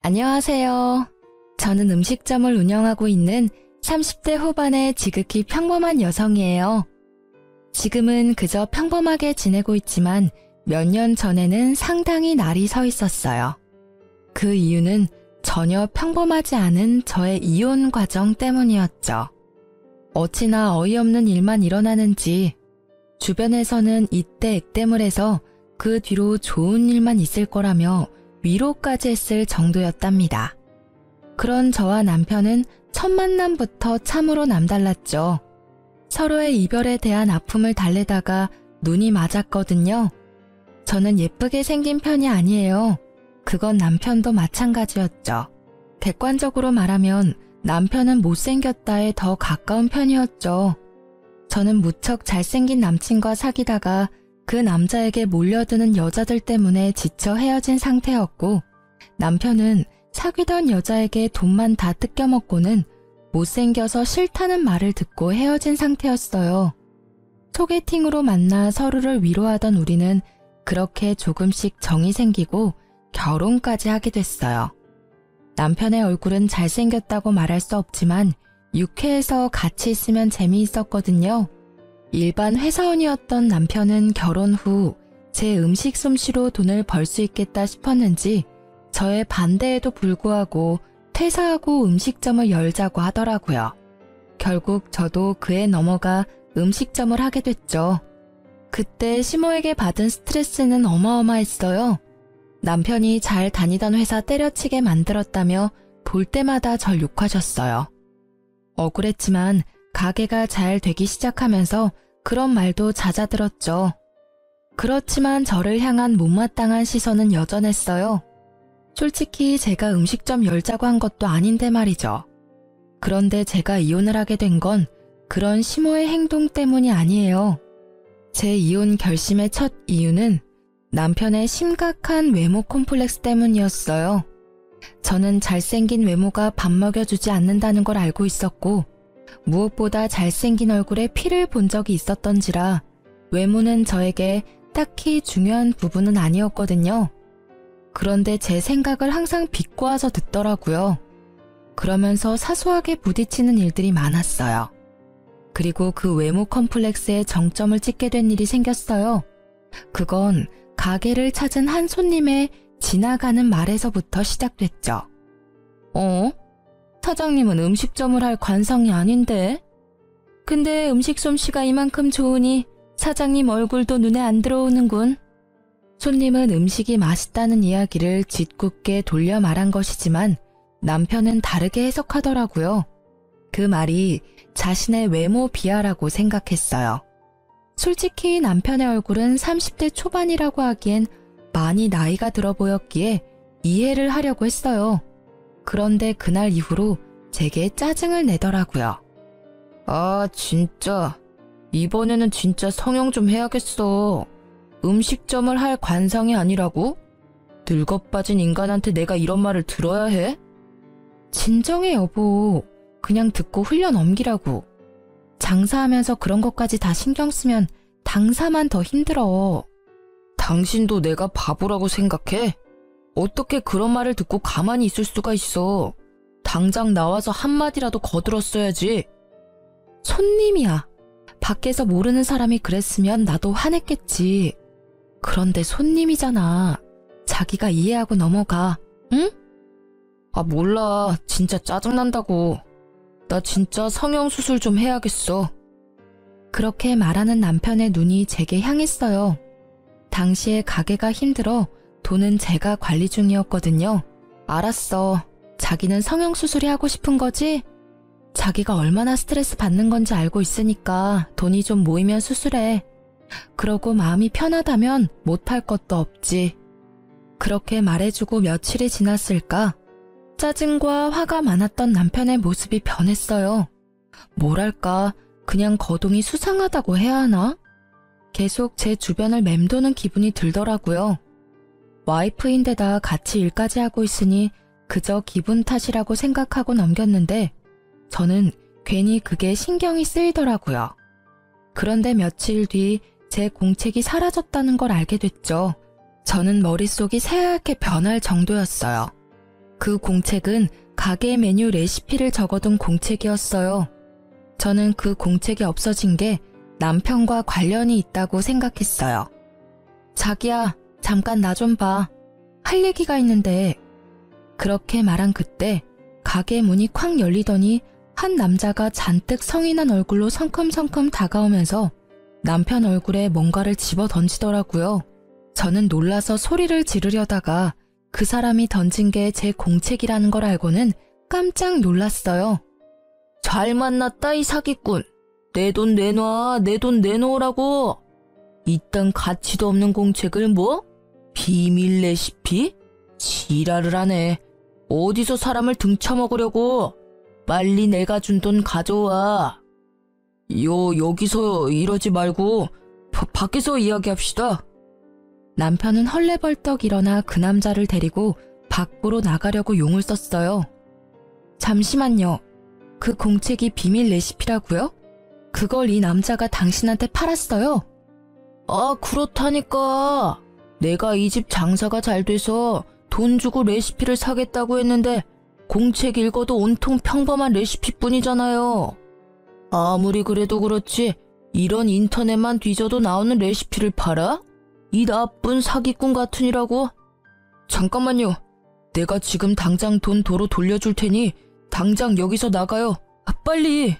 안녕하세요. 저는 음식점을 운영하고 있는 30대 후반의 지극히 평범한 여성이에요. 지금은 그저 평범하게 지내고 있지만 몇 년 전에는 상당히 날이 서 있었어요. 그 이유는 전혀 평범하지 않은 저의 이혼 과정 때문이었죠. 어찌나 어이없는 일만 일어나는지 주변에서는 이때 액땜을 해서 그 뒤로 좋은 일만 있을 거라며 위로까지 했을 정도였답니다. 그런 저와 남편은 첫 만남부터 참으로 남달랐죠. 서로의 이별에 대한 아픔을 달래다가 눈이 맞았거든요. 저는 예쁘게 생긴 편이 아니에요. 그건 남편도 마찬가지였죠. 객관적으로 말하면 남편은 못생겼다에 더 가까운 편이었죠. 저는 무척 잘생긴 남친과 사귀다가 그 남자에게 몰려드는 여자들 때문에 지쳐 헤어진 상태였고, 남편은 사귀던 여자에게 돈만 다 뜯겨먹고는 못생겨서 싫다는 말을 듣고 헤어진 상태였어요. 소개팅으로 만나 서로를 위로하던 우리는 그렇게 조금씩 정이 생기고 결혼까지 하게 됐어요. 남편의 얼굴은 잘생겼다고 말할 수 없지만 유쾌해서 같이 있으면 재미있었거든요. 일반 회사원이었던 남편은 결혼 후 제 음식 솜씨로 돈을 벌 수 있겠다 싶었는지 저의 반대에도 불구하고 퇴사하고 음식점을 열자고 하더라고요. 결국 저도 그에 넘어가 음식점을 하게 됐죠. 그때 시모에게 받은 스트레스는 어마어마했어요. 남편이 잘 다니던 회사 때려치게 만들었다며 볼 때마다 절 욕하셨어요. 억울했지만 가게가 잘 되기 시작하면서 그런 말도 잦아들었죠. 그렇지만 저를 향한 못마땅한 시선은 여전했어요. 솔직히 제가 음식점 열자고 한 것도 아닌데 말이죠. 그런데 제가 이혼을 하게 된 건 그런 시모의 행동 때문이 아니에요. 제 이혼 결심의 첫 이유는 남편의 심각한 외모 콤플렉스 때문이었어요. 저는 잘생긴 외모가 밥 먹여주지 않는다는 걸 알고 있었고, 무엇보다 잘생긴 얼굴에 피를 본 적이 있었던지라 외모는 저에게 딱히 중요한 부분은 아니었거든요. 그런데 제 생각을 항상 비꼬아서 듣더라고요. 그러면서 사소하게 부딪히는 일들이 많았어요. 그리고 그 외모 컴플렉스에 정점을 찍게 된 일이 생겼어요. 그건 가게를 찾은 한 손님의 지나가는 말에서부터 시작됐죠. 사장님은 음식점을 할 관성이 아닌데? 근데 음식 솜씨가 이만큼 좋으니 사장님 얼굴도 눈에 안 들어오는군. 손님은 음식이 맛있다는 이야기를 짓궂게 돌려 말한 것이지만 남편은 다르게 해석하더라고요. 그 말이 자신의 외모 비하라고 생각했어요. 솔직히 남편의 얼굴은 30대 초반이라고 하기엔 많이 나이가 들어 보였기에 이해를 하려고 했어요. 그런데 그날 이후로 제게 짜증을 내더라고요. 아, 진짜. 이번에는 진짜 성형 좀 해야겠어. 음식점을 할 관상이 아니라고? 늙어빠진 인간한테 내가 이런 말을 들어야 해? 진정해, 여보. 그냥 듣고 흘려 넘기라고. 장사하면서 그런 것까지 다 신경 쓰면 당사만 더 힘들어. 당신도 내가 바보라고 생각해? 어떻게 그런 말을 듣고 가만히 있을 수가 있어. 당장 나와서 한마디라도 거들었어야지. 손님이야. 밖에서 모르는 사람이 그랬으면 나도 화냈겠지. 그런데 손님이잖아. 자기가 이해하고 넘어가. 응? 아, 몰라. 진짜 짜증난다고. 나 진짜 성형수술 좀 해야겠어. 그렇게 말하는 남편의 눈이 제게 향했어요. 당시에 가게가 힘들어 돈은 제가 관리 중이었거든요. 알았어. 자기는 성형수술이 하고 싶은 거지? 자기가 얼마나 스트레스 받는 건지 알고 있으니까 돈이 좀 모이면 수술해. 그러고 마음이 편하다면 못할 것도 없지. 그렇게 말해주고 며칠이 지났을까? 짜증과 화가 많았던 남편의 모습이 변했어요. 뭐랄까, 그냥 거동이 수상하다고 해야 하나? 계속 제 주변을 맴도는 기분이 들더라고요. 와이프인데다 같이 일까지 하고 있으니 그저 기분 탓이라고 생각하고 넘겼는데 저는 괜히 그게 신경이 쓰이더라고요. 그런데 며칠 뒤 제 공책이 사라졌다는 걸 알게 됐죠. 저는 머릿속이 새하얗게 변할 정도였어요. 그 공책은 가게 메뉴 레시피를 적어둔 공책이었어요. 저는 그 공책이 없어진 게 남편과 관련이 있다고 생각했어요. 자기야, 잠깐 나 좀 봐. 할 얘기가 있는데. 그렇게 말한 그때 가게 문이 콱 열리더니 한 남자가 잔뜩 성이 난 얼굴로 성큼성큼 다가오면서 남편 얼굴에 뭔가를 집어 던지더라고요. 저는 놀라서 소리를 지르려다가 그 사람이 던진 게 제 공책이라는 걸 알고는 깜짝 놀랐어요. 잘 만났다 이 사기꾼. 내 돈 내놔, 내 돈 내놓으라고. 이딴 가치도 없는 공책을 뭐? 비밀 레시피? 지랄을 하네. 어디서 사람을 등쳐먹으려고. 빨리 내가 준 돈 가져와. 여기서 이러지 말고 밖에서 이야기합시다. 남편은 헐레벌떡 일어나 그 남자를 데리고 밖으로 나가려고 용을 썼어요. 잠시만요. 그 공책이 비밀 레시피라고요? 그걸 이 남자가 당신한테 팔았어요? 아, 그렇다니까. 내가 이 집 장사가 잘 돼서 돈 주고 레시피를 사겠다고 했는데 공책 읽어도 온통 평범한 레시피뿐이잖아요. 아무리 그래도 그렇지 이런 인터넷만 뒤져도 나오는 레시피를 팔아? 이 나쁜 사기꾼 같으니라고? 잠깐만요. 내가 지금 당장 돈 도로 돌려줄 테니 당장 여기서 나가요. 아, 빨리.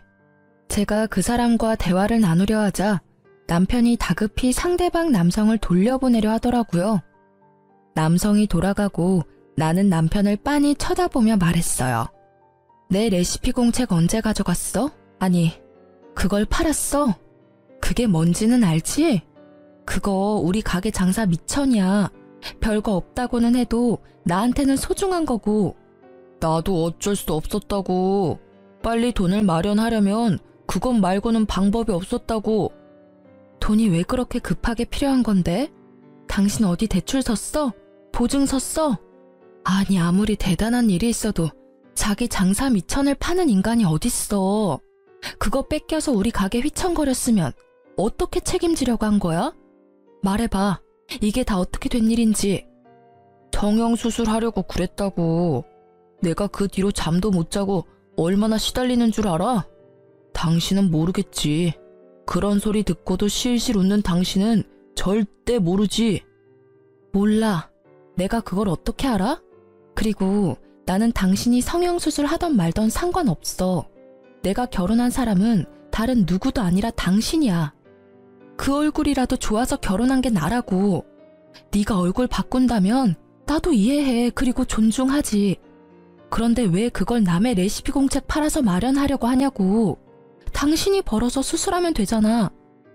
제가 그 사람과 대화를 나누려 하자 남편이 다급히 상대방 남성을 돌려보내려 하더라고요. 남성이 돌아가고 나는 남편을 빤히 쳐다보며 말했어요. 내 레시피 공책 언제 가져갔어? 아니, 그걸 팔았어? 그게 뭔지는 알지? 그거 우리 가게 장사 미천이야. 별거 없다고는 해도 나한테는 소중한 거고. 나도 어쩔 수 없었다고. 빨리 돈을 마련하려면 그것 말고는 방법이 없었다고. 돈이 왜 그렇게 급하게 필요한 건데? 당신 어디 대출 섰어? 보증 섰어? 아니, 아무리 대단한 일이 있어도 자기 장사 미천을 파는 인간이 어딨어. 그거 뺏겨서 우리 가게 휘청거렸으면 어떻게 책임지려고 한 거야? 말해봐. 이게 다 어떻게 된 일인지. 성형수술하려고 그랬다고. 내가 그 뒤로 잠도 못 자고 얼마나 시달리는 줄 알아? 당신은 모르겠지. 그런 소리 듣고도 실실 웃는 당신은 절대 모르지. 몰라. 내가 그걸 어떻게 알아? 그리고 나는 당신이 성형수술 하던 말던 상관없어. 내가 결혼한 사람은 다른 누구도 아니라 당신이야. 그 얼굴이라도 좋아서 결혼한 게 나라고. 네가 얼굴 바꾼다면 나도 이해해. 그리고 존중하지. 그런데 왜 그걸 남의 레시피 공책 팔아서 마련하려고 하냐고. 당신이 벌어서 수술하면 되잖아.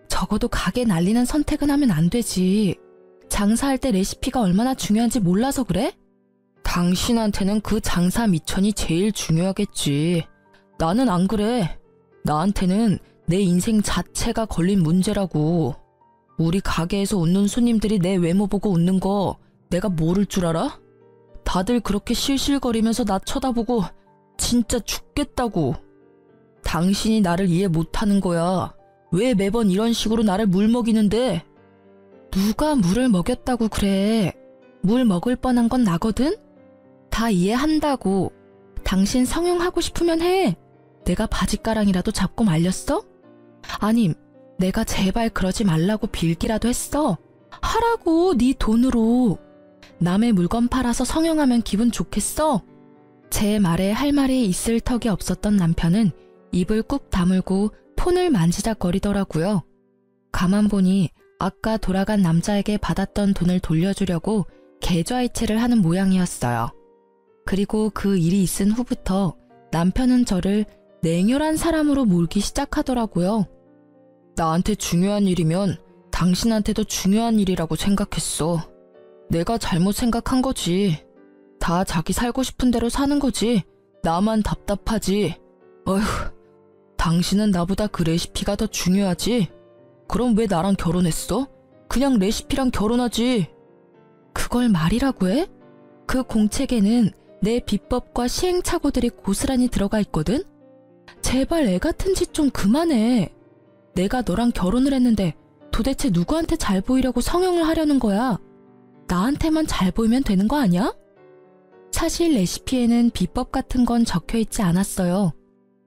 적어도 가게 날리는 선택은 하면 안 되지. 장사할 때 레시피가 얼마나 중요한지 몰라서 그래? 당신한테는 그 장사 미천이 제일 중요하겠지. 나는 안 그래. 나한테는 내 인생 자체가 걸린 문제라고. 우리 가게에서 웃는 손님들이 내 외모 보고 웃는 거 내가 모를 줄 알아? 다들 그렇게 실실거리면서 나 쳐다보고 진짜 죽겠다고. 당신이 나를 이해 못하는 거야. 왜 매번 이런 식으로 나를 물먹이는데? 누가 물을 먹였다고 그래. 물 먹을 뻔한 건 나거든? 다 이해한다고. 당신 성형하고 싶으면 해. 내가 바짓가랑이라도 잡고 말렸어? 아님, 내가 제발 그러지 말라고 빌기라도 했어. 하라고, 네 돈으로. 남의 물건 팔아서 성형하면 기분 좋겠어? 제 말에 할 말이 있을 턱이 없었던 남편은 입을 꾹 다물고 폰을 만지작거리더라고요. 가만 보니 아까 돌아간 남자에게 받았던 돈을 돌려주려고 계좌이체를 하는 모양이었어요. 그리고 그 일이 있은 후부터 남편은 저를 냉혈한 사람으로 몰기 시작하더라고요. 나한테 중요한 일이면 당신한테도 중요한 일이라고 생각했어. 내가 잘못 생각한 거지. 다 자기 살고 싶은 대로 사는 거지. 나만 답답하지. 어휴, 당신은 나보다 그 레시피가 더 중요하지? 그럼 왜 나랑 결혼했어? 그냥 레시피랑 결혼하지. 그걸 말이라고 해? 그 공책에는 내 비법과 시행착오들이 고스란히 들어가 있거든? 제발 애 같은 짓 좀 그만해. 내가 너랑 결혼을 했는데 도대체 누구한테 잘 보이려고 성형을 하려는 거야? 나한테만 잘 보이면 되는 거 아니야? 사실 레시피에는 비법 같은 건 적혀 있지 않았어요.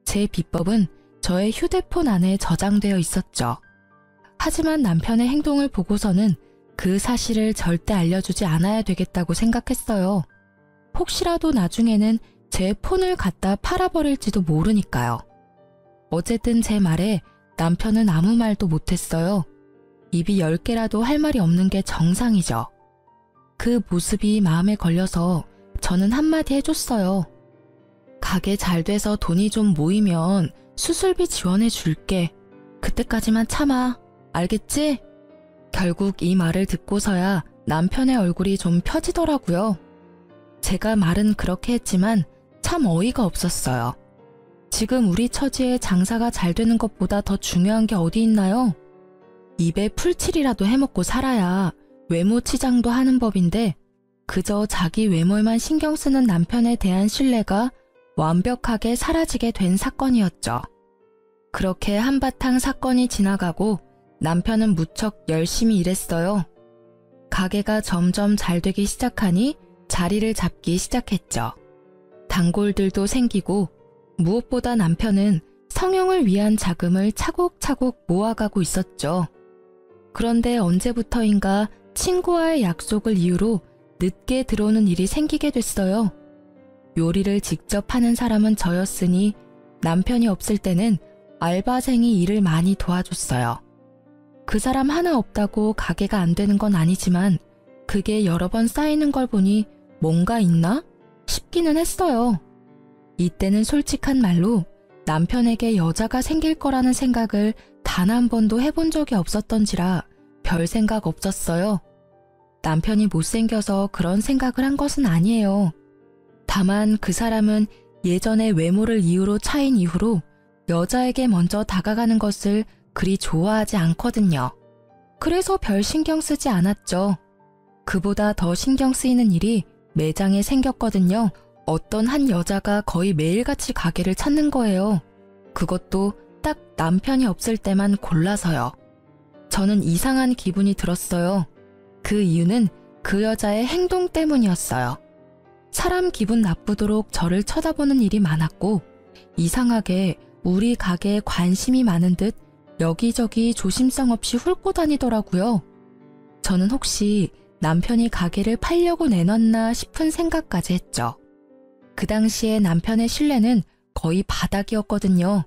제 비법은 저의 휴대폰 안에 저장되어 있었죠. 하지만 남편의 행동을 보고서는 그 사실을 절대 알려주지 않아야 되겠다고 생각했어요. 혹시라도 나중에는 제 폰을 갖다 팔아버릴지도 모르니까요. 어쨌든 제 말에 남편은 아무 말도 못했어요. 입이 10개라도 할 말이 없는 게 정상이죠. 그 모습이 마음에 걸려서 저는 한마디 해줬어요. 가게 잘 돼서 돈이 좀 모이면 수술비 지원해 줄게. 그때까지만 참아. 알겠지? 결국 이 말을 듣고서야 남편의 얼굴이 좀 펴지더라고요. 제가 말은 그렇게 했지만 참 어이가 없었어요. 지금 우리 처지에 장사가 잘 되는 것보다 더 중요한 게 어디 있나요? 입에 풀칠이라도 해먹고 살아야 외모 치장도 하는 법인데 그저 자기 외모에만 신경 쓰는 남편에 대한 신뢰가 완벽하게 사라지게 된 사건이었죠. 그렇게 한바탕 사건이 지나가고 남편은 무척 열심히 일했어요. 가게가 점점 잘 되기 시작하니 자리를 잡기 시작했죠. 단골들도 생기고 무엇보다 남편은 성형을 위한 자금을 차곡차곡 모아가고 있었죠. 그런데 언제부터인가 친구와의 약속을 이유로 늦게 들어오는 일이 생기게 됐어요. 요리를 직접 하는 사람은 저였으니 남편이 없을 때는 알바생이 일을 많이 도와줬어요. 그 사람 하나 없다고 가게가 안 되는 건 아니지만 그게 여러 번 쌓이는 걸 보니 뭔가 있나 싶기는 했어요. 이때는 솔직한 말로 남편에게 여자가 생길 거라는 생각을 단 한 번도 해본 적이 없었던지라 별 생각 없었어요. 남편이 못생겨서 그런 생각을 한 것은 아니에요. 다만 그 사람은 예전에 외모를 이유로 차인 이후로 여자에게 먼저 다가가는 것을 그리 좋아하지 않거든요. 그래서 별 신경 쓰지 않았죠. 그보다 더 신경 쓰이는 일이 매장에 생겼거든요. 어떤 한 여자가 거의 매일같이 가게를 찾는 거예요. 그것도 딱 남편이 없을 때만 골라서요. 저는 이상한 기분이 들었어요. 그 이유는 그 여자의 행동 때문이었어요. 사람 기분 나쁘도록 저를 쳐다보는 일이 많았고 이상하게 우리 가게에 관심이 많은 듯 여기저기 조심성 없이 훑고 다니더라고요. 저는 혹시 남편이 가게를 팔려고 내놨나 싶은 생각까지 했죠. 그 당시에 남편의 신뢰는 거의 바닥이었거든요.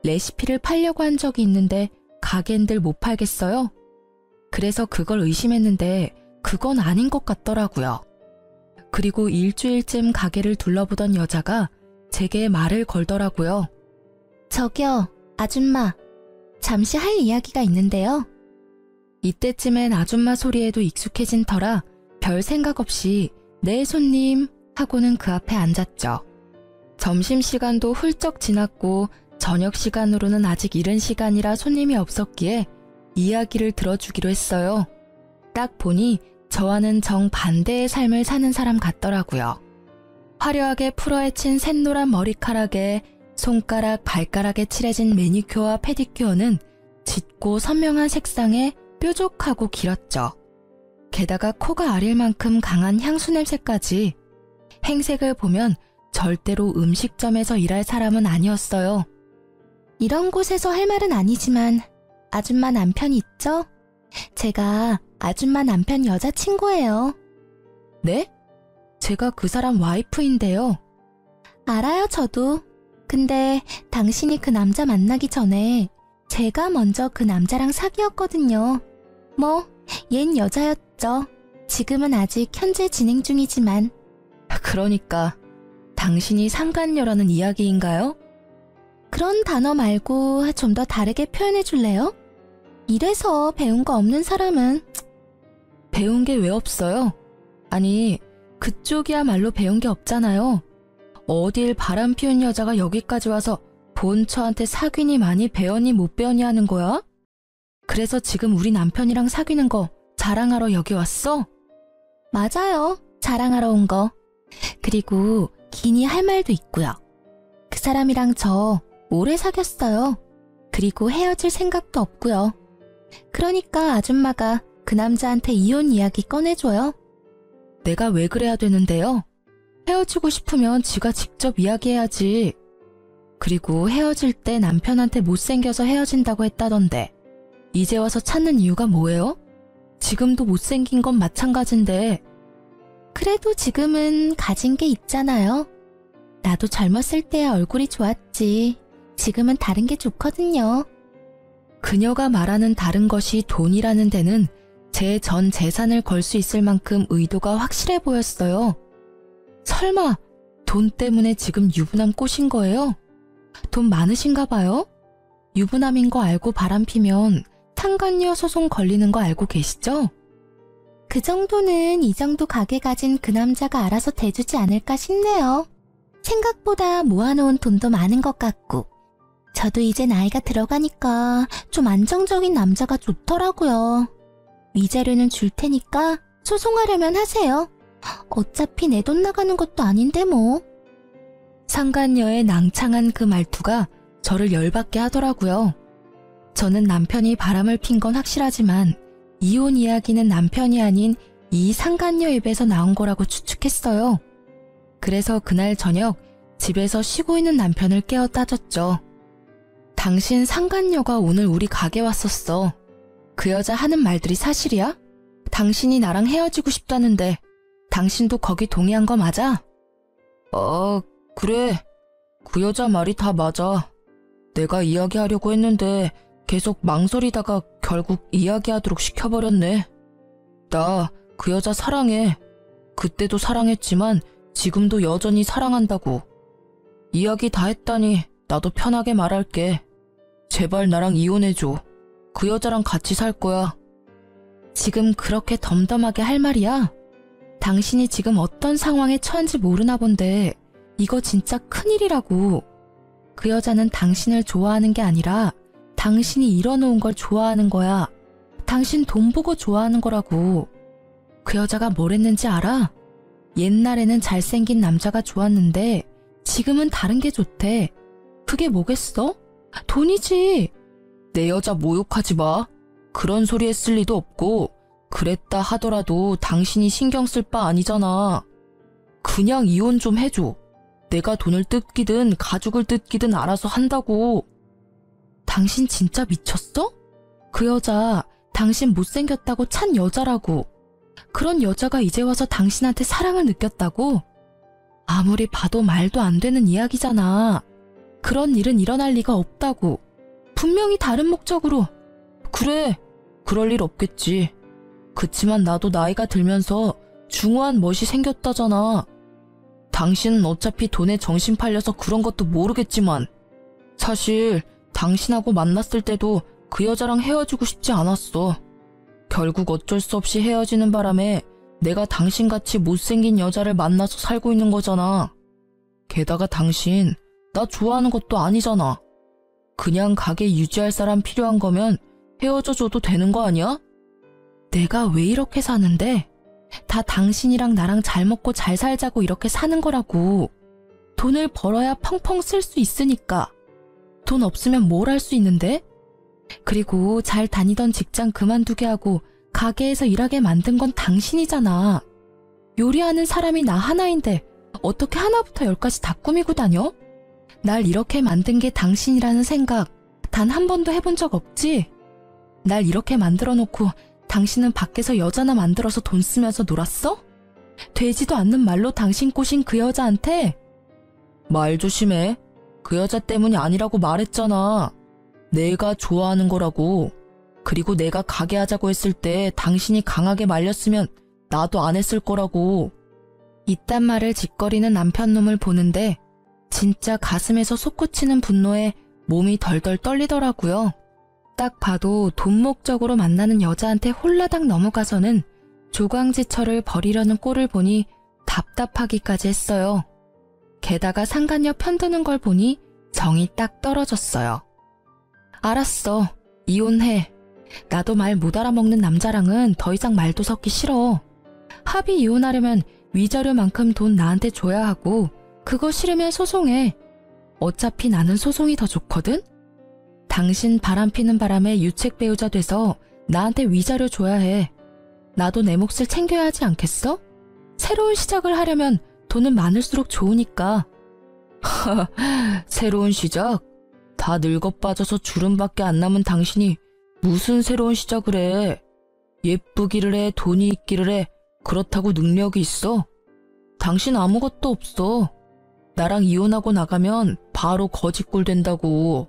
레시피를 팔려고 한 적이 있는데 가게인들 못 팔겠어요? 그래서 그걸 의심했는데 그건 아닌 것 같더라고요. 그리고 일주일쯤 가게를 둘러보던 여자가 제게 말을 걸더라고요. 저기요, 아줌마. 잠시 할 이야기가 있는데요. 이때쯤엔 아줌마 소리에도 익숙해진 터라 별 생각 없이 네 손님 하고는 그 앞에 앉았죠. 점심시간도 훌쩍 지났고 저녁시간으로는 아직 이른 시간이라 손님이 없었기에 이야기를 들어주기로 했어요. 딱 보니 저와는 정반대의 삶을 사는 사람 같더라고요. 화려하게 풀어헤친 샛노란 머리카락에 손가락, 발가락에 칠해진 매니큐어와 페디큐어는 짙고 선명한 색상에 뾰족하고 길었죠. 게다가 코가 아릴 만큼 강한 향수 냄새까지. 행색을 보면 절대로 음식점에서 일할 사람은 아니었어요. 이런 곳에서 할 말은 아니지만 아줌마 남편이 있죠? 제가 아줌마 남편 여자친구예요. 네? 제가 그 사람 와이프인데요. 알아요, 저도. 근데 당신이 그 남자 만나기 전에 제가 먼저 그 남자랑 사귀었거든요. 뭐, 얜 여자였죠. 지금은 아직 현재 진행 중이지만. 그러니까 당신이 상간녀라는 이야기인가요? 그런 단어 말고 좀 더 다르게 표현해 줄래요? 이래서 배운 거 없는 사람은. 배운 게 왜 없어요? 아니, 그쪽이야말로 배운 게 없잖아요. 어딜 바람 피운 여자가 여기까지 와서 본처한테 사귀니 많이 배웠니 못 배웠니 하는 거야? 그래서 지금 우리 남편이랑 사귀는 거 자랑하러 여기 왔어? 맞아요. 자랑하러 온 거. 그리고 기니 할 말도 있고요. 그 사람이랑 저 오래 사귀었어요. 그리고 헤어질 생각도 없고요. 그러니까 아줌마가 그 남자한테 이혼 이야기 꺼내줘요. 내가 왜 그래야 되는데요? 헤어지고 싶으면 지가 직접 이야기해야지. 그리고 헤어질 때 남편한테 못생겨서 헤어진다고 했다던데 이제 와서 찾는 이유가 뭐예요? 지금도 못생긴 건 마찬가지인데. 그래도 지금은 가진 게 있잖아요. 나도 젊었을 때야 얼굴이 좋았지. 지금은 다른 게 좋거든요. 그녀가 말하는 다른 것이 돈이라는 데는 제 전 재산을 걸 수 있을 만큼 의도가 확실해 보였어요. 설마 돈 때문에 지금 유부남 꼬신 거예요? 돈 많으신가 봐요? 유부남인 거 알고 바람피면 상간녀 소송 걸리는 거 알고 계시죠? 그 정도는 이 정도 가게 가진 그 남자가 알아서 대주지 않을까 싶네요. 생각보다 모아놓은 돈도 많은 것 같고 저도 이제 나이가 들어가니까 좀 안정적인 남자가 좋더라고요. 위자료는 줄 테니까 소송하려면 하세요. 어차피 내 돈 나가는 것도 아닌데 뭐. 상간녀의 낭창한 그 말투가 저를 열받게 하더라고요. 저는 남편이 바람을 핀 건 확실하지만 이혼 이야기는 남편이 아닌 이 상간녀 입에서 나온 거라고 추측했어요. 그래서 그날 저녁 집에서 쉬고 있는 남편을 깨워 따졌죠. 당신 상간녀가 오늘 우리 가게 왔었어. 그 여자 하는 말들이 사실이야? 당신이 나랑 헤어지고 싶다는데 당신도 거기 동의한 거 맞아? 그래. 그 여자 말이 다 맞아. 내가 이야기하려고 했는데 계속 망설이다가 결국 이야기하도록 시켜버렸네. 나 그 여자 사랑해. 그때도 사랑했지만 지금도 여전히 사랑한다고. 이야기 다 했다니 나도 편하게 말할게. 제발 나랑 이혼해줘. 그 여자랑 같이 살 거야. 지금 그렇게 덤덤하게 할 말이야? 당신이 지금 어떤 상황에 처한지 모르나 본데 이거 진짜 큰일이라고. 그 여자는 당신을 좋아하는 게 아니라 당신이 이뤄놓은 걸 좋아하는 거야. 당신 돈 보고 좋아하는 거라고. 그 여자가 뭘 했는지 알아? 옛날에는 잘생긴 남자가 좋았는데 지금은 다른 게 좋대. 그게 뭐겠어? 돈이지. 내 여자 모욕하지 마. 그런 소리 했을 리도 없고 그랬다 하더라도 당신이 신경 쓸 바 아니잖아. 그냥 이혼 좀 해줘. 내가 돈을 뜯기든 가죽을 뜯기든 알아서 한다고. 당신 진짜 미쳤어? 그 여자 당신 못생겼다고 찬 여자라고. 그런 여자가 이제 와서 당신한테 사랑을 느꼈다고? 아무리 봐도 말도 안 되는 이야기잖아. 그런 일은 일어날 리가 없다고. 분명히 다른 목적으로. 그래, 그럴 일 없겠지. 그치만 나도 나이가 들면서 중후한 멋이 생겼다잖아. 당신은 어차피 돈에 정신 팔려서 그런 것도 모르겠지만 사실 당신하고 만났을 때도 그 여자랑 헤어지고 싶지 않았어. 결국 어쩔 수 없이 헤어지는 바람에 내가 당신같이 못생긴 여자를 만나서 살고 있는 거잖아. 게다가 당신 나 좋아하는 것도 아니잖아. 그냥 가게 유지할 사람 필요한 거면 헤어져줘도 되는 거 아니야? 내가 왜 이렇게 사는데? 다 당신이랑 나랑 잘 먹고 잘 살자고 이렇게 사는 거라고. 돈을 벌어야 펑펑 쓸 수 있으니까. 돈 없으면 뭘 할 수 있는데? 그리고 잘 다니던 직장 그만두게 하고 가게에서 일하게 만든 건 당신이잖아. 요리하는 사람이 나 하나인데 어떻게 하나부터 열까지 다 꾸미고 다녀? 날 이렇게 만든 게 당신이라는 생각 단 한 번도 해본 적 없지? 날 이렇게 만들어 놓고 당신은 밖에서 여자나 만들어서 돈 쓰면서 놀았어? 되지도 않는 말로 당신 꼬신 그 여자한테? 말 조심해. 그 여자 때문이 아니라고 말했잖아. 내가 좋아하는 거라고. 그리고 내가 가게 하자고 했을 때 당신이 강하게 말렸으면 나도 안 했을 거라고. 이딴 말을 짓거리는 남편놈을 보는데 진짜 가슴에서 솟구치는 분노에 몸이 덜덜 떨리더라고요. 딱 봐도 돈 목적으로 만나는 여자한테 홀라당 넘어가서는 조광지철을 버리려는 꼴을 보니 답답하기까지 했어요. 게다가 상간녀 편드는 걸 보니 정이 딱 떨어졌어요. 알았어. 이혼해. 나도 말 못 알아먹는 남자랑은 더 이상 말도 섞기 싫어. 합의 이혼하려면 위자료만큼 돈 나한테 줘야 하고 그거 싫으면 소송해. 어차피 나는 소송이 더 좋거든? 당신 바람피는 바람에 유책 배우자 돼서 나한테 위자료 줘야 해. 나도 내 몫을 챙겨야 하지 않겠어? 새로운 시작을 하려면 돈은 많을수록 좋으니까. 새로운 시작? 다 늙어 빠져서 주름밖에 안 남은 당신이 무슨 새로운 시작을 해? 예쁘기를 해, 돈이 있기를 해. 그렇다고 능력이 있어? 당신 아무것도 없어. 나랑 이혼하고 나가면 바로 거지꼴 된다고.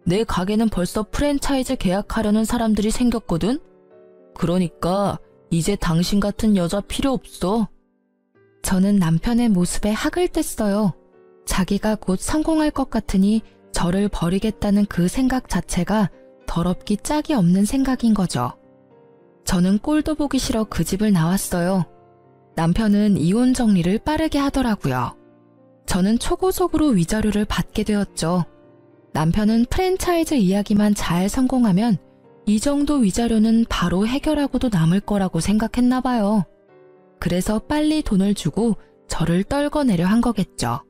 내 가게는 벌써 프랜차이즈 계약하려는 사람들이 생겼거든? 그러니까 이제 당신 같은 여자 필요 없어. 저는 남편의 모습에 학을 뗐어요. 자기가 곧 성공할 것 같으니 저를 버리겠다는 그 생각 자체가 더럽기 짝이 없는 생각인 거죠. 저는 꼴도 보기 싫어 그 집을 나왔어요. 남편은 이혼 정리를 빠르게 하더라고요. 저는 초고속으로 위자료를 받게 되었죠. 남편은 프랜차이즈 이야기만 잘 성공하면 이 정도 위자료는 바로 해결하고도 남을 거라고 생각했나 봐요. 그래서 빨리 돈을 주고 저를 떨궈내려 한 거겠죠.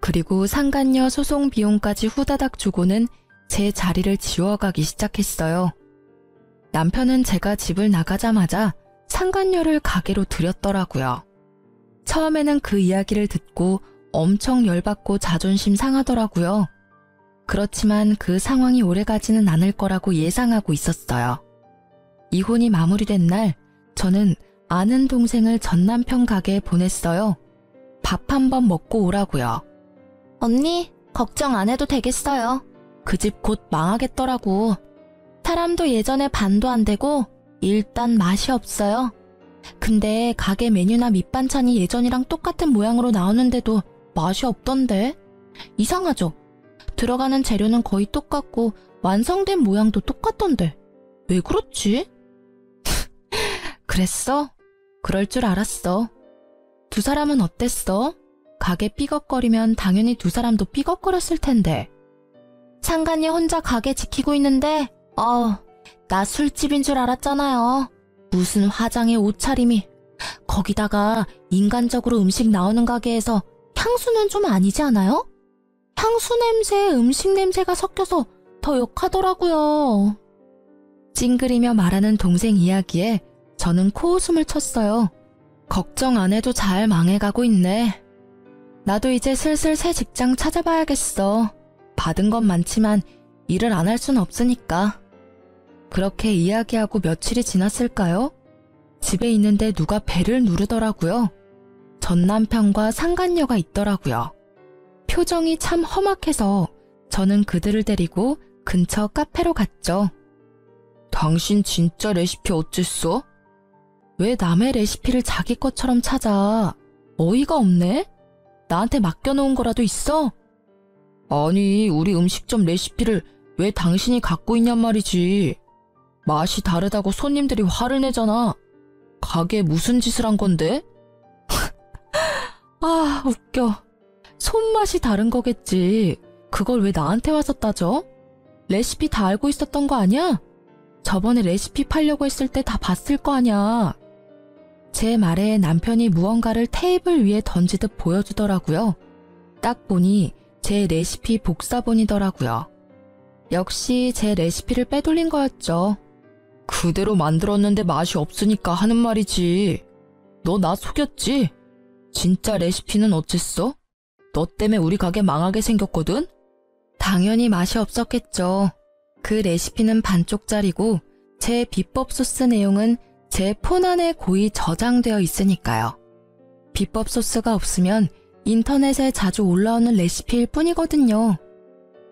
그리고 상간녀 소송 비용까지 후다닥 주고는 제 자리를 지워가기 시작했어요. 남편은 제가 집을 나가자마자 상간녀를 가게로 들였더라고요. 처음에는 그 이야기를 듣고 엄청 열받고 자존심 상하더라고요. 그렇지만 그 상황이 오래가지는 않을 거라고 예상하고 있었어요. 이혼이 마무리된 날 저는 아는 동생을 전남편 가게에 보냈어요. 밥 한번 먹고 오라고요. 언니, 걱정 안 해도 되겠어요. 그 집 곧 망하겠더라고. 사람도 예전에 반도 안 되고 일단 맛이 없어요. 근데 가게 메뉴나 밑반찬이 예전이랑 똑같은 모양으로 나오는데도 맛이 없던데? 이상하죠? 들어가는 재료는 거의 똑같고 완성된 모양도 똑같던데 왜 그렇지? 그랬어? 그럴 줄 알았어. 두 사람은 어땠어? 가게 삐걱거리면 당연히 두 사람도 삐걱거렸을 텐데. 상간녀 혼자 가게 지키고 있는데 나 술집인 줄 알았잖아요. 무슨 화장에 옷차림이. 거기다가 인간적으로 음식 나오는 가게에서 향수는 좀 아니지 않아요? 향수 냄새에 음식 냄새가 섞여서 더 역하더라고요. 찡그리며 말하는 동생 이야기에 저는 코웃음을 쳤어요. 걱정 안 해도 잘 망해가고 있네. 나도 이제 슬슬 새 직장 찾아봐야겠어. 받은 건 많지만 일을 안 할 순 없으니까. 그렇게 이야기하고 며칠이 지났을까요? 집에 있는데 누가 벨을 누르더라고요. 전 남편과 상간녀가 있더라고요. 표정이 참 험악해서 저는 그들을 데리고 근처 카페로 갔죠. 당신 진짜 레시피 어쨌어? 왜 남의 레시피를 자기 것처럼 찾아? 어이가 없네? 나한테 맡겨놓은 거라도 있어? 아니, 우리 음식점 레시피를 왜 당신이 갖고 있냔 말이지. 맛이 다르다고 손님들이 화를 내잖아. 가게에 무슨 짓을 한 건데? 아, 웃겨. 손맛이 다른 거겠지. 그걸 왜 나한테 와서 따져? 레시피 다 알고 있었던 거 아니야? 저번에 레시피 팔려고 했을 때 다 봤을 거 아니야. 제 말에 남편이 무언가를 테이블 위에 던지듯 보여주더라고요. 딱 보니 제 레시피 복사본이더라고요. 역시 제 레시피를 빼돌린 거였죠. 그대로 만들었는데 맛이 없으니까 하는 말이지. 너 나 속였지? 진짜 레시피는 어쨌어? 너 때문에 우리 가게 망하게 생겼거든? 당연히 맛이 없었겠죠. 그 레시피는 반쪽짜리고 제 비법 소스 내용은 제 폰 안에 고이 저장되어 있으니까요. 비법 소스가 없으면 인터넷에 자주 올라오는 레시피일 뿐이거든요.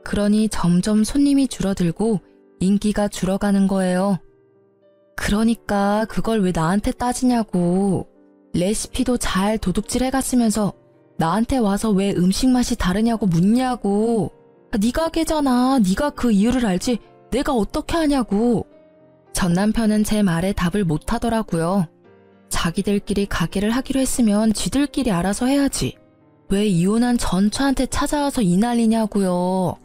그러니 점점 손님이 줄어들고 인기가 줄어가는 거예요. 그러니까 그걸 왜 나한테 따지냐고. 레시피도 잘 도둑질해갔으면서 나한테 와서 왜 음식 맛이 다르냐고 묻냐고. 네 가게잖아. 네가 그 이유를 알지 내가 어떻게 하냐고. 전 남편은 제 말에 답을 못하더라고요. 자기들끼리 가게를 하기로 했으면 지들끼리 알아서 해야지. 왜 이혼한 전처한테 찾아와서 이 난리냐고요.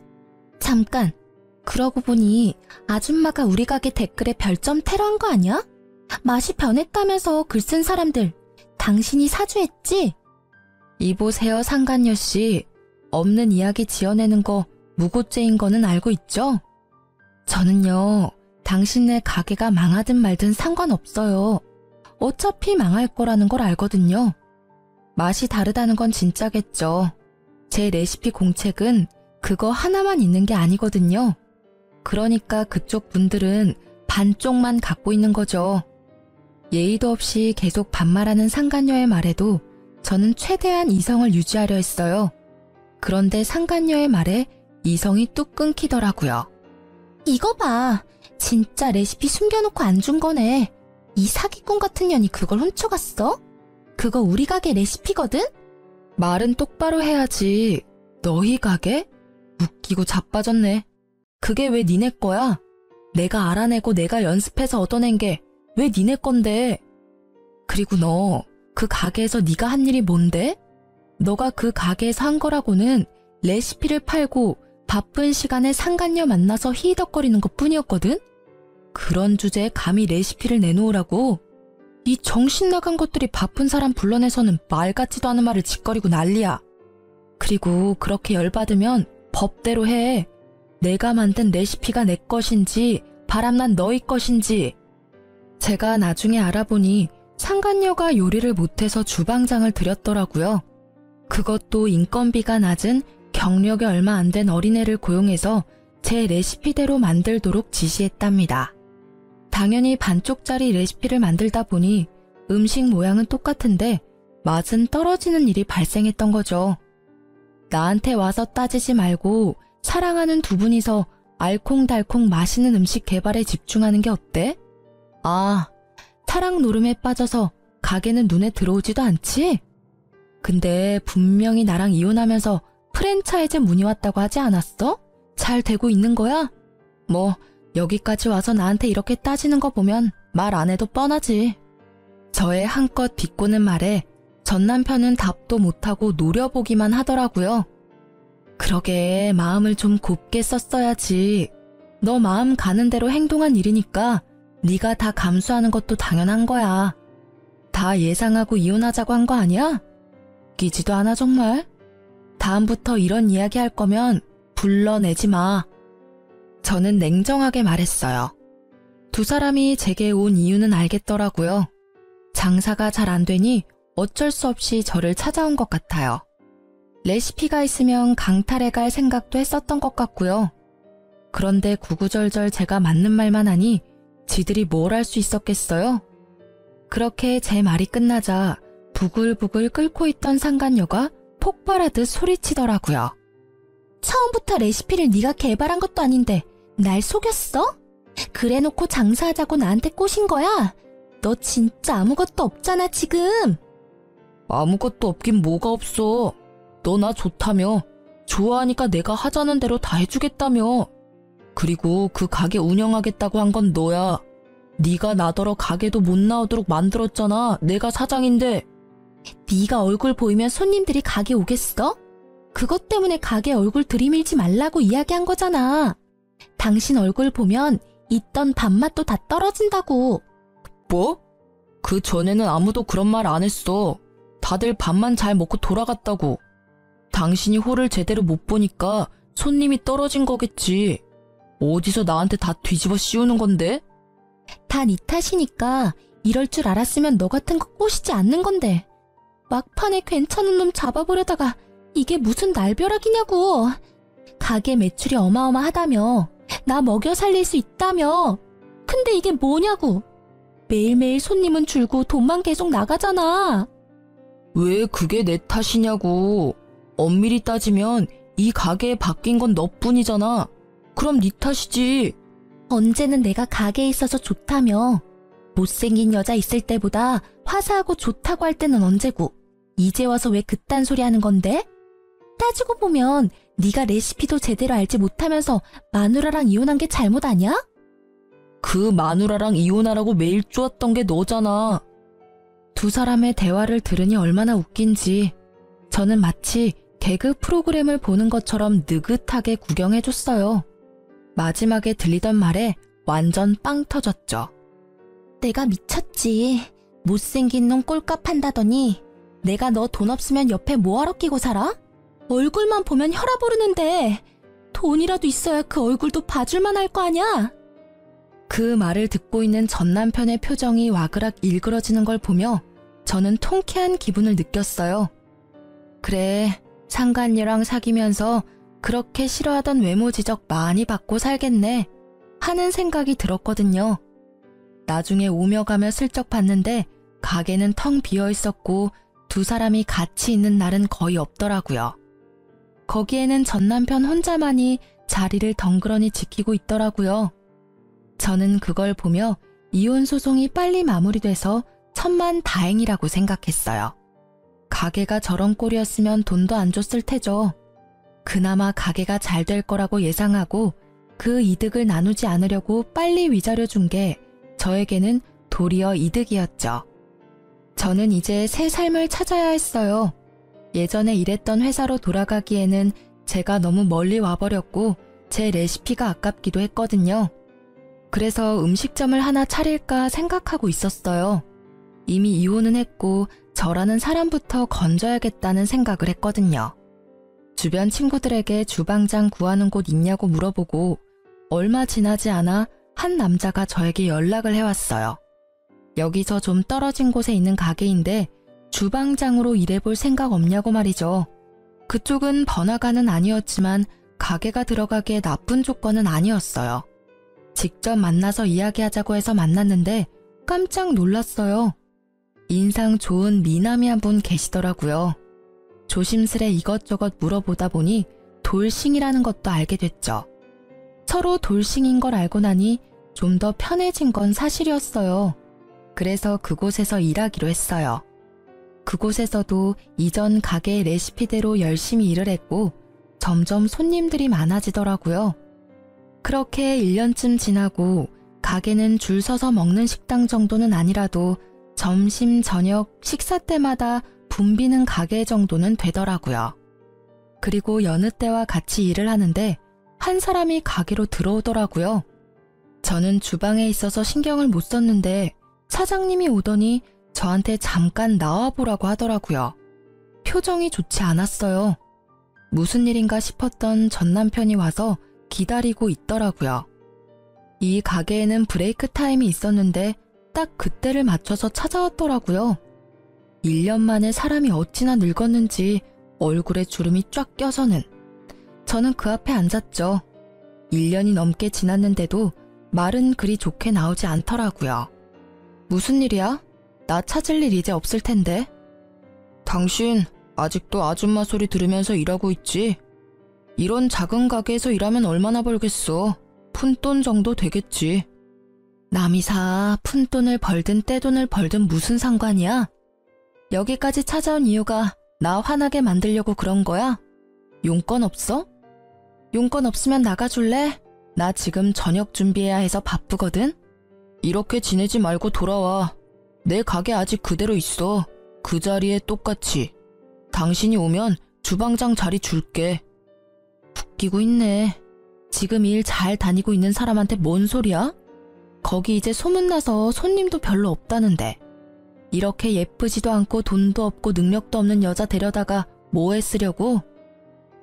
잠깐. 그러고 보니 아줌마가 우리 가게 댓글에 별점 테러한 거 아니야? 맛이 변했다면서 글 쓴 사람들 당신이 사주했지? 이보세요 상간녀 씨. 없는 이야기 지어내는 거 무고죄인 거는 알고 있죠? 저는요. 당신네 가게가 망하든 말든 상관없어요. 어차피 망할 거라는 걸 알거든요. 맛이 다르다는 건 진짜겠죠. 제 레시피 공책은 그거 하나만 있는 게 아니거든요. 그러니까 그쪽 분들은 반쪽만 갖고 있는 거죠. 예의도 없이 계속 반말하는 상간녀의 말에도 저는 최대한 이성을 유지하려 했어요. 그런데 상간녀의 말에 이성이 뚝 끊기더라고요. 이거 봐. 진짜 레시피 숨겨놓고 안 준 거네. 이 사기꾼 같은 년이 그걸 훔쳐갔어? 그거 우리 가게 레시피거든? 말은 똑바로 해야지. 너희 가게? 웃기고 자빠졌네. 그게 왜 니네 거야? 내가 알아내고 내가 연습해서 얻어낸 게 왜 니네 건데? 그리고 너 그 가게에서 네가 한 일이 뭔데? 너가 그 가게에서 한 거라고는 레시피를 팔고 바쁜 시간에 상간녀 만나서 히히덕거리는 것뿐이었거든? 그런 주제에 감히 레시피를 내놓으라고? 이 정신 나간 것들이 바쁜 사람 불러내서는 말 같지도 않은 말을 짓거리고 난리야. 그리고 그렇게 열받으면 법대로 해. 내가 만든 레시피가 내 것인지 바람난 너희 것인지. 제가 나중에 알아보니 상간녀가 요리를 못해서 주방장을 들였더라고요. 그것도 인건비가 낮은 경력이 얼마 안 된 어린애를 고용해서 제 레시피대로 만들도록 지시했답니다. 당연히 반쪽짜리 레시피를 만들다 보니 음식 모양은 똑같은데 맛은 떨어지는 일이 발생했던 거죠. 나한테 와서 따지지 말고 사랑하는 두 분이서 알콩달콩 맛있는 음식 개발에 집중하는 게 어때? 아, 사랑 노름에 빠져서 가게는 눈에 들어오지도 않지? 근데 분명히 나랑 이혼하면서 프랜차이즈 문의 왔다고 하지 않았어? 잘 되고 있는 거야? 뭐 여기까지 와서 나한테 이렇게 따지는 거 보면 말 안 해도 뻔하지. 저의 한껏 비꼬는 말에 전 남편은 답도 못하고 노려보기만 하더라고요. 그러게 마음을 좀 곱게 썼어야지. 너 마음 가는 대로 행동한 일이니까 네가 다 감수하는 것도 당연한 거야. 다 예상하고 이혼하자고 한 거 아니야? 끼지도 않아 정말. 다음부터 이런 이야기 할 거면 불러내지 마. 저는 냉정하게 말했어요. 두 사람이 제게 온 이유는 알겠더라고요. 장사가 잘 안 되니 어쩔 수 없이 저를 찾아온 것 같아요. 레시피가 있으면 강탈해 갈 생각도 했었던 것 같고요. 그런데 구구절절 제가 맞는 말만 하니 지들이 뭘 할 수 있었겠어요? 그렇게 제 말이 끝나자 부글부글 끓고 있던 상간녀가 폭발하듯 소리치더라고요. 처음부터 레시피를 네가 개발한 것도 아닌데 날 속였어? 그래놓고 장사하자고 나한테 꼬신 거야? 너 진짜 아무것도 없잖아 지금. 아무것도 없긴 뭐가 없어. 너 나 좋다며. 좋아하니까 내가 하자는 대로 다 해주겠다며. 그리고 그 가게 운영하겠다고 한 건 너야. 네가 나더러 가게도 못 나오도록 만들었잖아. 내가 사장인데. 네가 얼굴 보이면 손님들이 가게 오겠어? 그것 때문에 가게 얼굴 들이밀지 말라고 이야기한 거잖아. 당신 얼굴 보면 있던 밥맛도 다 떨어진다고. 뭐? 그 전에는 아무도 그런 말 안 했어. 다들 밥만 잘 먹고 돌아갔다고. 당신이 홀을 제대로 못 보니까 손님이 떨어진 거겠지. 어디서 나한테 다 뒤집어 씌우는 건데? 다 네 탓이니까 이럴 줄 알았으면 너 같은 거 꼬시지 않는 건데. 막판에 괜찮은 놈 잡아보려다가 이게 무슨 날벼락이냐고. 가게 매출이 어마어마하다며. 나 먹여 살릴 수 있다며. 근데 이게 뭐냐고. 매일매일 손님은 줄고 돈만 계속 나가잖아. 왜 그게 내 탓이냐고. 엄밀히 따지면 이 가게에 바뀐 건 너뿐이잖아. 그럼 네 탓이지. 언제는 내가 가게에 있어서 좋다며. 못생긴 여자 있을 때보다 화사하고 좋다고 할 때는 언제고. 이제 와서 왜 그딴 소리 하는 건데? 따지고 보면 네가 레시피도 제대로 알지 못하면서 마누라랑 이혼한 게 잘못 아니야? 그 마누라랑 이혼하라고 매일 쪼았던 게 너잖아. 두 사람의 대화를 들으니 얼마나 웃긴지 저는 마치 개그 프로그램을 보는 것처럼 느긋하게 구경해줬어요. 마지막에 들리던 말에 완전 빵 터졌죠. 내가 미쳤지. 못생긴 놈 꼴값 한다더니 내가 너 돈 없으면 옆에 뭐하러 끼고 살아? 얼굴만 보면 혈압 오르는데 돈이라도 있어야 그 얼굴도 봐줄만 할 거 아냐? 그 말을 듣고 있는 전 남편의 표정이 와그락 일그러지는 걸 보며 저는 통쾌한 기분을 느꼈어요. 그래, 상간녀랑 사귀면서 그렇게 싫어하던 외모 지적 많이 받고 살겠네 하는 생각이 들었거든요. 나중에 오며 가며 슬쩍 봤는데 가게는 텅 비어 있었고 두 사람이 같이 있는 날은 거의 없더라고요. 거기에는 전 남편 혼자만이 자리를 덩그러니 지키고 있더라고요. 저는 그걸 보며 이혼 소송이 빨리 마무리돼서 천만다행이라고 생각했어요. 가게가 저런 꼴이었으면 돈도 안 줬을 테죠. 그나마 가게가 잘 될 거라고 예상하고 그 이득을 나누지 않으려고 빨리 위자료 준 게 저에게는 도리어 이득이었죠. 저는 이제 새 삶을 찾아야 했어요. 예전에 일했던 회사로 돌아가기에는 제가 너무 멀리 와버렸고 제 레시피가 아깝기도 했거든요. 그래서 음식점을 하나 차릴까 생각하고 있었어요. 이미 이혼은 했고 저라는 사람부터 건져야겠다는 생각을 했거든요. 주변 친구들에게 주방장 구하는 곳 있냐고 물어보고 얼마 지나지 않아 한 남자가 저에게 연락을 해왔어요. 여기서 좀 떨어진 곳에 있는 가게인데 주방장으로 일해볼 생각 없냐고 말이죠. 그쪽은 번화가는 아니었지만 가게가 들어가기에 나쁜 조건은 아니었어요. 직접 만나서 이야기하자고 해서 만났는데 깜짝 놀랐어요. 인상 좋은 미남이 한 분 계시더라고요. 조심스레 이것저것 물어보다 보니 돌싱이라는 것도 알게 됐죠. 서로 돌싱인 걸 알고 나니 좀 더 편해진 건 사실이었어요. 그래서 그곳에서 일하기로 했어요. 그곳에서도 이전 가게의 레시피대로 열심히 일을 했고 점점 손님들이 많아지더라고요. 그렇게 1년쯤 지나고 가게는 줄 서서 먹는 식당 정도는 아니라도 점심, 저녁, 식사 때마다 붐비는 가게 정도는 되더라고요. 그리고 여느 때와 같이 일을 하는데 한 사람이 가게로 들어오더라고요. 저는 주방에 있어서 신경을 못 썼는데 사장님이 오더니 저한테 잠깐 나와보라고 하더라고요. 표정이 좋지 않았어요. 무슨 일인가 싶었던 전 남편이 와서 기다리고 있더라고요. 이 가게에는 브레이크 타임이 있었는데 딱 그때를 맞춰서 찾아왔더라고요. 1년 만에 사람이 어찌나 늙었는지 얼굴에 주름이 쫙 껴서는. 저는 그 앞에 앉았죠. 1년이 넘게 지났는데도 말은 그리 좋게 나오지 않더라고요. 무슨 일이야? 나 찾을 일 이제 없을 텐데. 당신 아직도 아줌마 소리 들으면서 일하고 있지? 이런 작은 가게에서 일하면 얼마나 벌겠어? 푼돈 정도 되겠지. 남이사 푼돈을 벌든 떼돈을 벌든 무슨 상관이야? 여기까지 찾아온 이유가 나 화나게 만들려고 그런 거야? 용건 없어? 용건 없으면 나가줄래? 나 지금 저녁 준비해야 해서 바쁘거든? 이렇게 지내지 말고 돌아와. 내 가게 아직 그대로 있어. 그 자리에 똑같이. 당신이 오면 주방장 자리 줄게. 웃기고 있네. 지금 일 잘 다니고 있는 사람한테 뭔 소리야? 거기 이제 소문나서 손님도 별로 없다는데. 이렇게 예쁘지도 않고 돈도 없고 능력도 없는 여자 데려다가 뭐에 쓰려고?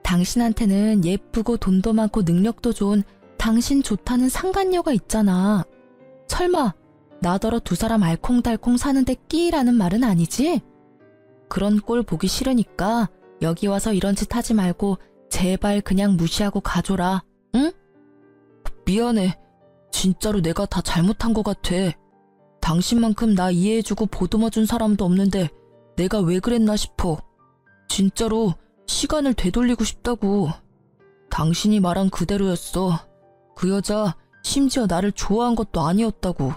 당신한테는 예쁘고 돈도 많고 능력도 좋은 당신 좋다는 상간녀가 있잖아. 설마 나더러 두 사람 알콩달콩 사는데 끼라는 말은 아니지? 그런 꼴 보기 싫으니까 여기 와서 이런 짓 하지 말고 제발 그냥 무시하고 가줘라. 응? 미안해. 진짜로 내가 다 잘못한 것 같아. 당신만큼 나 이해해주고 보듬어준 사람도 없는데 내가 왜 그랬나 싶어. 진짜로 시간을 되돌리고 싶다고. 당신이 말한 그대로였어. 그 여자 심지어 나를 좋아한 것도 아니었다고.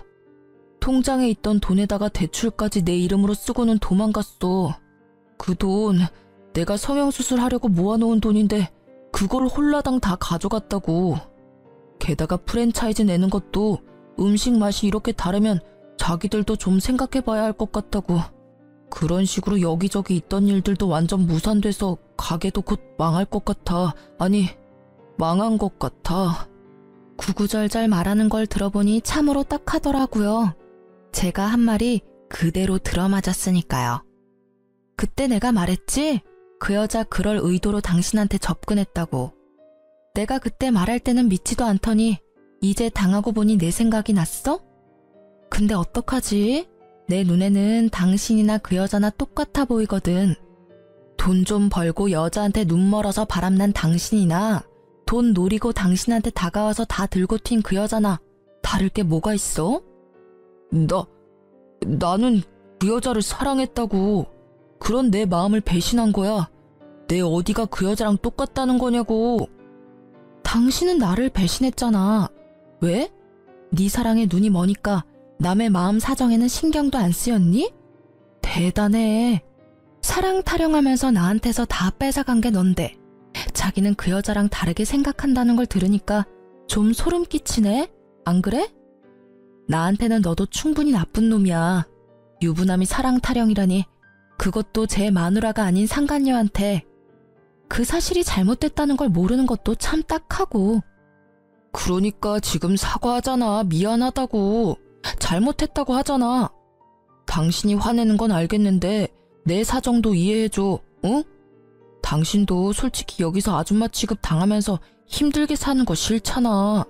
통장에 있던 돈에다가 대출까지 내 이름으로 쓰고는 도망갔어. 그 돈 내가 성형수술 하려고 모아놓은 돈인데 그걸 홀라당 다 가져갔다고. 게다가 프랜차이즈 내는 것도 음식 맛이 이렇게 다르면 자기들도 좀 생각해봐야 할 것 같다고. 그런 식으로 여기저기 있던 일들도 완전 무산돼서 가게도 곧 망할 것 같아. 아니, 망한 것 같아. 구구절절 말하는 걸 들어보니 참으로 딱하더라고요. 제가 한 말이 그대로 들어맞았으니까요. 그때 내가 말했지? 그 여자 그럴 의도로 당신한테 접근했다고. 내가 그때 말할 때는 믿지도 않더니 이제 당하고 보니 내 생각이 났어? 근데 어떡하지? 내 눈에는 당신이나 그 여자나 똑같아 보이거든. 돈 좀 벌고 여자한테 눈 멀어서 바람난 당신이나 돈 노리고 당신한테 다가와서 다 들고 튄 그 여자나 다를 게 뭐가 있어? 나는 그 여자를 사랑했다고. 그런 내 마음을 배신한 거야. 내 어디가 그 여자랑 똑같다는 거냐고. 당신은 나를 배신했잖아. 왜? 네 사랑에 눈이 머니까 남의 마음 사정에는 신경도 안 쓰였니? 대단해. 사랑 타령하면서 나한테서 다 뺏어간 게 넌데 자기는 그 여자랑 다르게 생각한다는 걸 들으니까 좀 소름 끼치네? 안 그래? 나한테는 너도 충분히 나쁜 놈이야. 유부남이 사랑 타령이라니. 그것도 제 마누라가 아닌 상간녀한테. 그 사실이 잘못됐다는 걸 모르는 것도 참 딱하고. 그러니까 지금 사과하잖아. 미안하다고. 잘못했다고 하잖아. 당신이 화내는 건 알겠는데 내 사정도 이해해줘. 응? 당신도 솔직히 여기서 아줌마 취급 당하면서 힘들게 사는 거 싫잖아.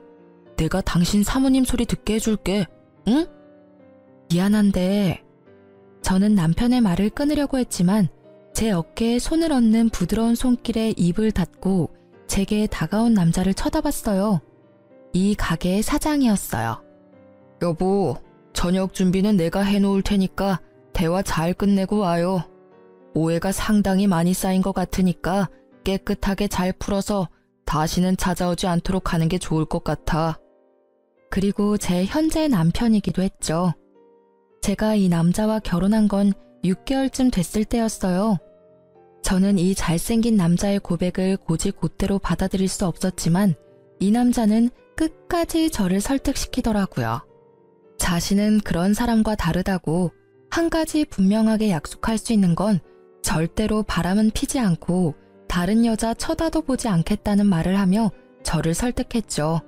내가 당신 사모님 소리 듣게 해줄게. 응? 미안한데 저는 남편의 말을 끊으려고 했지만 제 어깨에 손을 얹는 부드러운 손길에 입을 닫고 제게 다가온 남자를 쳐다봤어요. 이 가게의 사장이었어요. 여보, 저녁 준비는 내가 해놓을 테니까 대화 잘 끝내고 와요. 오해가 상당히 많이 쌓인 것 같으니까 깨끗하게 잘 풀어서 다시는 찾아오지 않도록 하는 게 좋을 것 같아. 그리고 제 현재 남편이기도 했죠. 제가 이 남자와 결혼한 건 6개월쯤 됐을 때였어요. 저는 이 잘생긴 남자의 고백을 곧이곧대로 받아들일 수 없었지만 이 남자는 끝까지 저를 설득시키더라고요. 자신은 그런 사람과 다르다고 한 가지 분명하게 약속할 수 있는 건 절대로 바람은 피지 않고 다른 여자 쳐다도 보지 않겠다는 말을 하며 저를 설득했죠.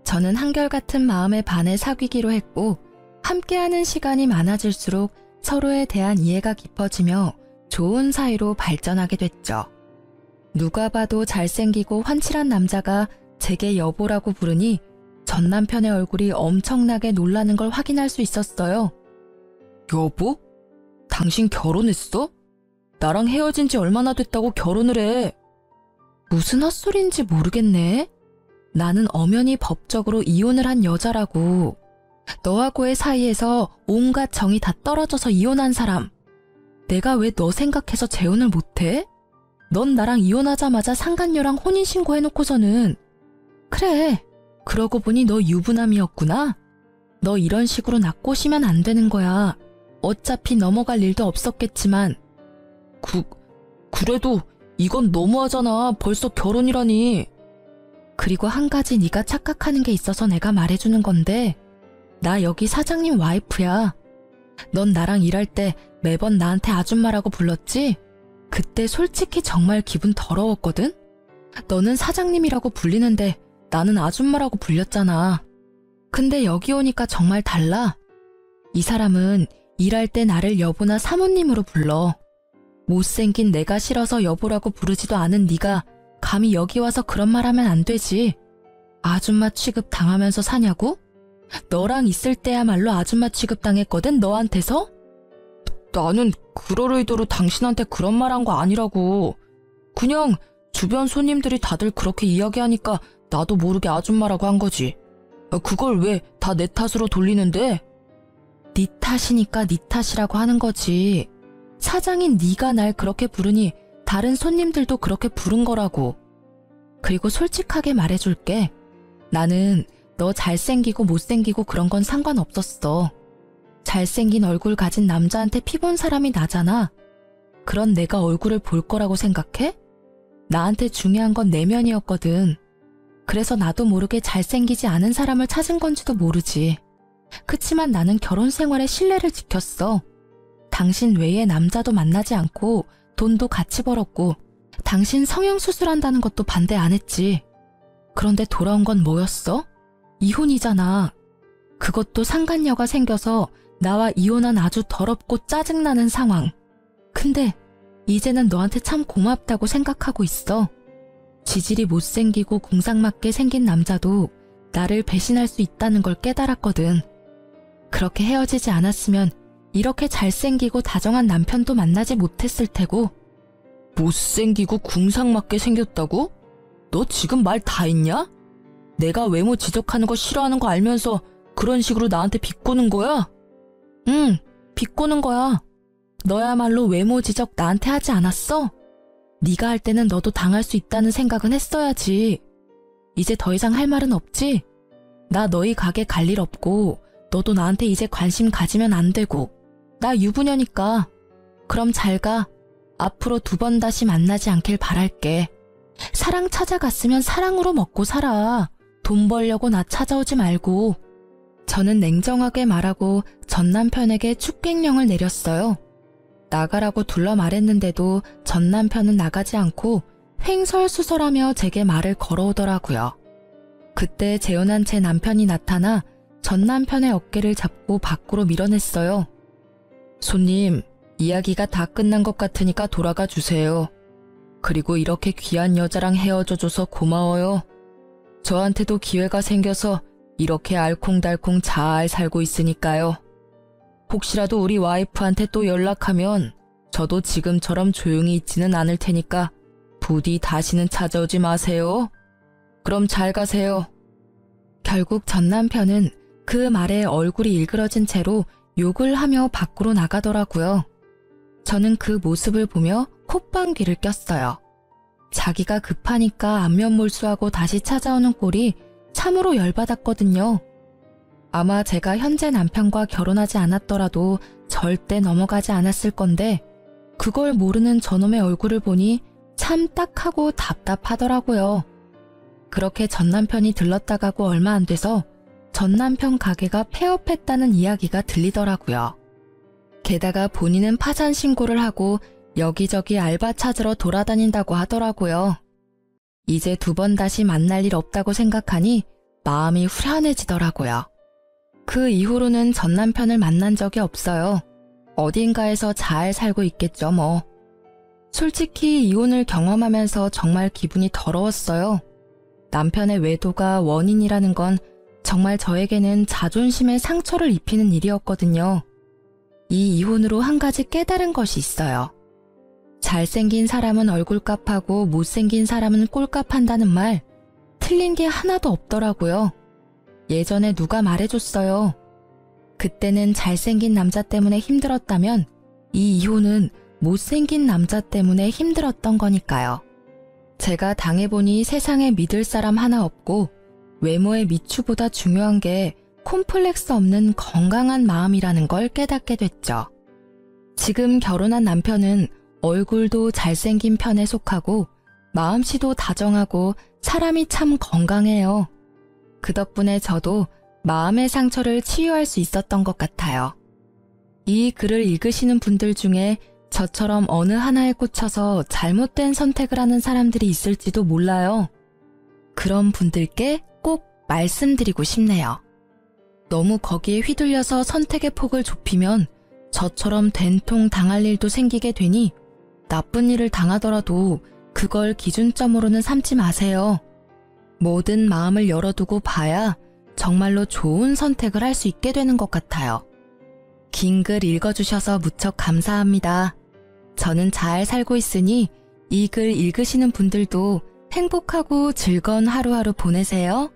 저는 한결같은 마음에 반해 사귀기로 했고 함께하는 시간이 많아질수록 서로에 대한 이해가 깊어지며 좋은 사이로 발전하게 됐죠. 누가 봐도 잘생기고 환칠한 남자가 제게 여보라고 부르니 전 남편의 얼굴이 엄청나게 놀라는 걸 확인할 수 있었어요. 여보? 당신 결혼했어? 나랑 헤어진 지 얼마나 됐다고 결혼을 해? 무슨 헛소리인지 모르겠네. 나는 엄연히 법적으로 이혼을 한 여자라고. 너하고의 사이에서 온갖 정이 다 떨어져서 이혼한 사람. 내가 왜 너 생각해서 재혼을 못해? 넌 나랑 이혼하자마자 상간녀랑 혼인신고 해놓고서는. 그래, 그러고 보니 너 유부남이었구나. 너 이런 식으로 나 꼬시면 안 되는 거야. 어차피 넘어갈 일도 없었겠지만. 그래도 이건 너무하잖아. 벌써 결혼이라니. 그리고 한 가지 네가 착각하는 게 있어서 내가 말해주는 건데 나 여기 사장님 와이프야. 넌 나랑 일할 때 매번 나한테 아줌마라고 불렀지? 그때 솔직히 정말 기분 더러웠거든? 너는 사장님이라고 불리는데 나는 아줌마라고 불렸잖아. 근데 여기 오니까 정말 달라. 이 사람은 일할 때 나를 여보나 사모님으로 불러. 못생긴 내가 싫어서 여보라고 부르지도 않은 네가 감히 여기 와서 그런 말 하면 안 되지. 아줌마 취급 당하면서 사냐고? 너랑 있을 때야말로 아줌마 취급 당했거든, 너한테서? 나는 그럴 의도로 당신한테 그런 말 한 거 아니라고. 그냥 주변 손님들이 다들 그렇게 이야기하니까 나도 모르게 아줌마라고 한 거지. 그걸 왜 다 내 탓으로 돌리는데? 네 탓이니까 네 탓이라고 하는 거지. 사장인 네가 날 그렇게 부르니 다른 손님들도 그렇게 부른 거라고. 그리고 솔직하게 말해줄게. 나는 너 잘생기고 못생기고 그런 건 상관없었어. 잘생긴 얼굴 가진 남자한테 피 본 사람이 나잖아. 그런 내가 얼굴을 볼 거라고 생각해? 나한테 중요한 건 내면이었거든. 그래서 나도 모르게 잘생기지 않은 사람을 찾은 건지도 모르지. 그치만 나는 결혼 생활에 신뢰를 지켰어. 당신 외에 남자도 만나지 않고 돈도 같이 벌었고 당신 성형수술한다는 것도 반대 안 했지. 그런데 돌아온 건 뭐였어? 이혼이잖아. 그것도 상간녀가 생겨서 나와 이혼한 아주 더럽고 짜증나는 상황. 근데 이제는 너한테 참 고맙다고 생각하고 있어. 지질이 못생기고 궁상맞게 생긴 남자도 나를 배신할 수 있다는 걸 깨달았거든. 그렇게 헤어지지 않았으면 이렇게 잘생기고 다정한 남편도 만나지 못했을 테고. 못생기고 궁상맞게 생겼다고? 너 지금 말 다 했냐? 내가 외모 지적하는 거 싫어하는 거 알면서 그런 식으로 나한테 비꼬는 거야? 응, 비꼬는 거야. 너야말로 외모 지적 나한테 하지 않았어? 네가 할 때는 너도 당할 수 있다는 생각은 했어야지. 이제 더 이상 할 말은 없지? 나 너희 가게 갈 일 없고 너도 나한테 이제 관심 가지면 안 되고. 나 유부녀니까. 그럼 잘 가. 앞으로 2번 다시 만나지 않길 바랄게. 사랑 찾아갔으면 사랑으로 먹고 살아. 돈 벌려고 나 찾아오지 말고. 저는 냉정하게 말하고 전 남편에게 축객령을 내렸어요. 나가라고 둘러 말했는데도 전 남편은 나가지 않고 횡설수설하며 제게 말을 걸어오더라고요. 그때 재혼한 제 남편이 나타나 전 남편의 어깨를 잡고 밖으로 밀어냈어요. 손님, 이야기가 다 끝난 것 같으니까 돌아가 주세요. 그리고 이렇게 귀한 여자랑 헤어져줘서 고마워요. 저한테도 기회가 생겨서 이렇게 알콩달콩 잘 살고 있으니까요. 혹시라도 우리 와이프한테 또 연락하면 저도 지금처럼 조용히 있지는 않을 테니까 부디 다시는 찾아오지 마세요. 그럼 잘 가세요. 결국 전 남편은 그 말에 얼굴이 일그러진 채로 욕을 하며 밖으로 나가더라고요. 저는 그 모습을 보며 콧방귀를 꼈어요. 자기가 급하니까 안면몰수하고 다시 찾아오는 꼴이 참으로 열받았거든요. 아마 제가 현재 남편과 결혼하지 않았더라도 절대 넘어가지 않았을 건데 그걸 모르는 저놈의 얼굴을 보니 참 딱하고 답답하더라고요. 그렇게 전 남편이 들렀다 가고 얼마 안 돼서 전 남편 가게가 폐업했다는 이야기가 들리더라고요. 게다가 본인은 파산 신고를 하고 여기저기 알바 찾으러 돌아다닌다고 하더라고요. 이제 2번 다시 만날 일 없다고 생각하니 마음이 후련해지더라고요. 그 이후로는 전 남편을 만난 적이 없어요. 어딘가에서 잘 살고 있겠죠 뭐. 솔직히 이혼을 경험하면서 정말 기분이 더러웠어요. 남편의 외도가 원인이라는 건 정말 저에게는 자존심에 상처를 입히는 일이었거든요. 이 이혼으로 한 가지 깨달은 것이 있어요. 잘생긴 사람은 얼굴값하고 못생긴 사람은 꼴값한다는 말, 틀린 게 하나도 없더라고요. 예전에 누가 말해줬어요. 그때는 잘생긴 남자 때문에 힘들었다면 이 이혼은 못생긴 남자 때문에 힘들었던 거니까요. 제가 당해보니 세상에 믿을 사람 하나 없고 외모의 미추보다 중요한 게 콤플렉스 없는 건강한 마음이라는 걸 깨닫게 됐죠. 지금 결혼한 남편은 얼굴도 잘생긴 편에 속하고 마음씨도 다정하고 사람이 참 건강해요. 그 덕분에 저도 마음의 상처를 치유할 수 있었던 것 같아요. 이 글을 읽으시는 분들 중에 저처럼 어느 하나에 꽂혀서 잘못된 선택을 하는 사람들이 있을지도 몰라요. 그런 분들께 꼭 말씀드리고 싶네요. 너무 거기에 휘둘려서 선택의 폭을 좁히면 저처럼 된통 당할 일도 생기게 되니 나쁜 일을 당하더라도 그걸 기준점으로는 삼지 마세요. 모든 마음을 열어두고 봐야 정말로 좋은 선택을 할 수 있게 되는 것 같아요. 긴 글 읽어주셔서 무척 감사합니다. 저는 잘 살고 있으니 이 글 읽으시는 분들도 행복하고 즐거운 하루하루 보내세요.